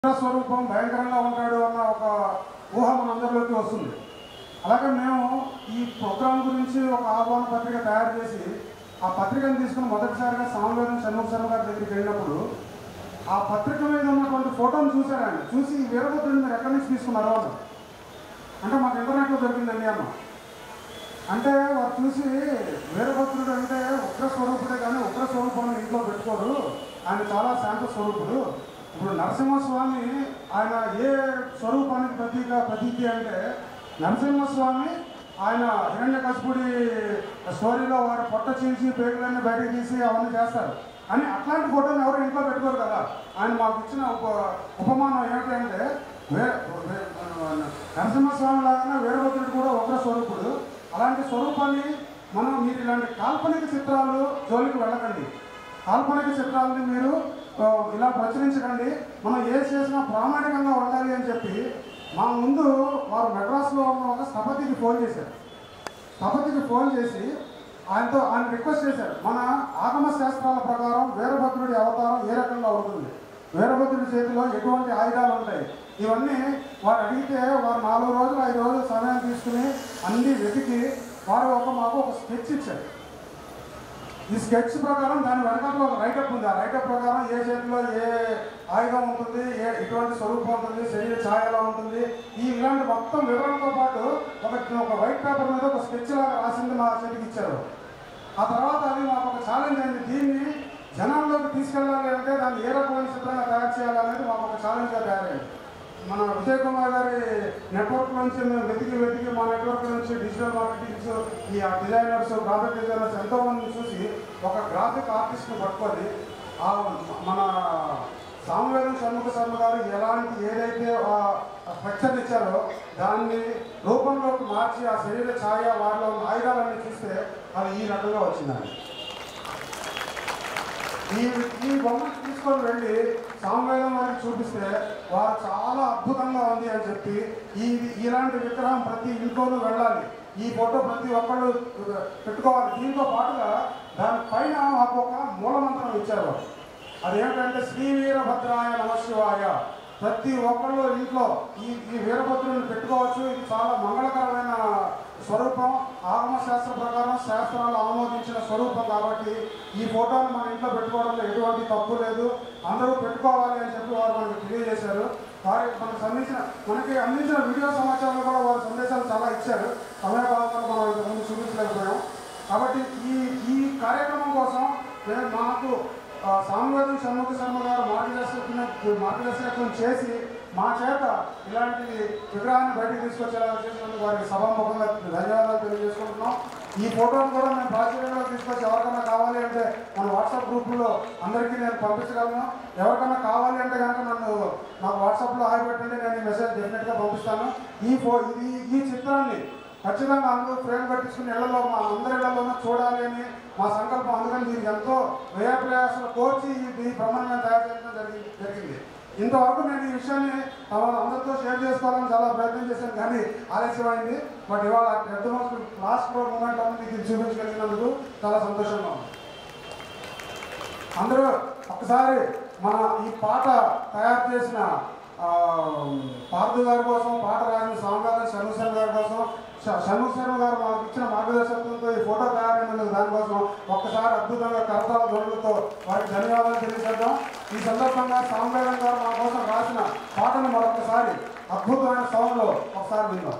స్వరూపం భయంకరంగా ఉంటాడు అన్న ఒక ఊహ మనందరిలోకి వస్తుంది. అలాగే మేము ఈ ప్రోగ్రాం గురించి ఒక ఆహ్వాన పత్రిక తయారు చేసి ఆ పత్రికను తీసుకుని మొదటిసారిగా సామవేదం షణ్ముఖ శర్మ గారి దగ్గరికి వెళ్ళినప్పుడు ఆ పత్రిక మీద ఉన్నటువంటి ఫోటోను చూశారండి. చూసి ఈ వీరభద్రుడిని మీరు ఎక్కడి నుంచి తీసుకున్నారో అంటే మాకు ఇంటర్నెట్లో దొరికిందండి అన్న. అంటే వారు చూసి వీరభద్రుడు అంటే ఉగ్ర స్వరూపుడే కానీ ఉగ్ర స్వరూపాన్ని ఇంట్లో పెట్టుకోరు, ఆయన చాలా శాంత స్వరూపుడు. ఇప్పుడు నరసింహస్వామి ఆయన ఏ స్వరూపానికి ప్రతీతి అంటే నరసింహస్వామి ఆయన హిరణ్యకశిపుడి స్టోరీలో వారు పొట్ట చీల్చి పేగులన్నీ బయటకు తీసి అవన్నీ చేస్తారు అని అట్లాంటి ఫోటోని ఎవరు ఇంట్లో పెట్టుకోరు కదా. ఆయన మాకు ఇచ్చిన ఉపమానం ఏమిటంటే నరసింహస్వామి లాగానే వీరభద్రుడు కూడా ఉగ్ర స్వరూపుడు. అలాంటి స్వరూపాన్ని మీరు ఇలాంటి కాల్పనిక చిత్రాలు జోలికి వెళ్ళకండి, కాల్పనిక చిత్రాలని మీరు ఇలా ప్రచురించకండి, మనం ఏది చేసినా ప్రామాణికంగా ఉండాలి అని చెప్పి మా ముందు వారు మెడ్రాస్లో ఉన్న ఒక స్థపతికి ఫోన్ చేశారు. స్థపతికి ఫోన్ చేసి ఆయన రిక్వెస్ట్ చేశారు, మన ఆగమ శాస్త్రాల ప్రకారం వీరభద్రుడి అవతారం ఏ రకంగా ఉంటుంది, వీరభద్రుడి చేతిలో ఎటువంటి ఆయుధాలు ఉంటాయి, ఇవన్నీ వారు అడిగితే వారు 4 రోజులు 5 రోజులు సమయం తీసుకుని అన్నీ వెతికి వారు మాకు ఒక స్కెచ్ ఇచ్చారు. ఈ స్కెచ్ ప్రకారం దాని వెనకాల ఒక రైటప్ ఉంది. ఆ రైటప్ ప్రకారం ఏ చేతిలో ఏ ఆయుధం ఉంటుంది, ఎటువంటి స్వరూపం ఉంటుంది, శరీర ఛాయ ఎలా ఉంటుంది, ఇలాంటి మొత్తం వివరణతో పాటు ఒక వైట్ పేపర్ మీద ఒక స్కెచ్ లాగా రాసింది మా చేతికి ఇచ్చారు. ఆ తర్వాత అది మాకు ఒక ఛాలెంజ్ అయింది. దీన్ని జనంలోకి తీసుకెళ్ళాలి అంటే దాన్ని ఏ రకమైన చిత్రంగా తయారు చేయాలనేది మాకు ఒక ఛాలెంజ్గా తయారైంది. మన విజయ్ కుమార్ గారి నెట్వర్క్ నుంచి మేము వెతికి మా నెట్వర్క్ నుంచి డిజిటల్ మార్కెటింగ్స్, ఈ డిజైనర్స్, గ్రాఫిక్ డిజైనర్స్ ఎంతోమందిని చూసి ఒక గ్రాఫిక్ ఆర్టిస్ట్ని పట్టుకొని మన సామవేదం షణ్ముఖ శర్మ గారు ఏదైతే స్ట్రక్చర్ ఇచ్చారో దాన్ని రూపంలోకి మార్చి ఆ శరీర ఛాయ వారిలో ఉన్న ఆయుధాలన్నీ చూస్తే అది ఈ రకంగా వచ్చిందండి. ఈ బొమ్మను తీసుకొని వెళ్ళి సామవేదం వారికి చూపిస్తే వారు చాలా అద్భుతంగా ఉంది అని చెప్పి ఇలాంటి విగ్రహం ప్రతి ఇంట్లోనూ వెళ్ళాలి, ఈ ఫోటో ప్రతి ఒక్కళ్ళు పెట్టుకోవాలి. దీంతో పాటుగా దానిపైన మాకు ఒక మూలమంత్రం ఇచ్చారు. అదేంటంటే శ్రీ వీరభద్రాయ నమశివాయ. ప్రతి ఒక్కళ్ళు ఇంట్లో ఈ వీరభద్రుని పెట్టుకోవచ్చు. ఇది చాలా మంగళకరమైన స్వరూపం, ఆగమ శాస్త్ర ప్రకారం శాస్త్రాలు ఆమోదించిన స్వరూపం కాబట్టి ఈ ఫోటోను మన ఇంట్లో పెట్టుకోవడంలో ఎటువంటి తప్పు లేదు, అందరూ పెట్టుకోవాలి అని చెప్పి వారు మనకు తెలియజేశారు. మనకి అందించిన వీడియో సమాచారంలో కూడా వారి సందేశాలు చాలా ఇచ్చారు. సమయపాలనలో మనం ఇంతకుముందు చూపించలేకపోయాం. కాబట్టి ఈ కార్యక్రమం కోసం మాకు సామవేదం షణ్ముఖ శర్మ గారు మార్గదర్శకత్వం చేసి మా చేత ఇలాంటి విగ్రహాన్ని బయటకు తీసుకొచ్చేలా చేసినందుకు వారికి సభాముఖంగా ధన్యవాదాలు తెలియజేసుకుంటున్నాం. ఈ ఫోటోను కూడా మేము ప్రాచుర్యంలో తీసుకొచ్చి ఎవరికైనా కావాలి అంటే మన వాట్సాప్ గ్రూపుల్లో అందరికీ నేను పంపించగలను. ఎవరికైనా కావాలి అంటే కనుక నాకు వాట్సాప్లో హాయ్ పెట్టండి, నేను ఈ మెసేజ్ డెఫినెట్గా పంపిస్తాను. ఈ చిత్రాన్ని ఖచ్చితంగా అందరూ ఫ్రేమ్ కట్టించుకుని ఇళ్లలో అందరి ఇళ్లలోనూ చూడాలి అని మా సంకల్పం. అందుకని దీనికి ఎంతో వ్యయప్రయాసాలు కోర్చి ఈ ప్రమాణంగా తయారు చేయడం జరిగింది. ఇంతవరకు నేను ఈ విషయాన్ని అందరితో షేర్ చేసుకోవాలని చాలా ప్రయత్నం చేశాను, కానీ ఆలస్యమైంది. బట్ ఇవాళ లాస్ట్ మూమెంట్ అనేది ఇది చూపించగలిగినందుకు చాలా సంతోషంగా ఉంది. అందరూ ఒకసారి మన ఈ పాట తయారు చేసిన పార్థు గారి కోసం, పాట రాసిన సామవేదం షణ్ముఖ శర్మ గారి కోసం, షణ్ముఖ శర్మ గారు మాకు ఇచ్చిన మార్గదర్శకత్వంతో ఈ ఫోటో తయారైనందుకు దానికోసం ఒక్కసారి అద్భుతంగా కరతాళ ధ్వనులతో వారికి ధన్యవాదాలు తెలియజేద్దాం. ఈ సందర్భంగా సామవేదం గారు మా కోసం రాసిన పాటను మరొకసారి అద్భుతమైన సౌండ్లో ఒకసారి విందాం.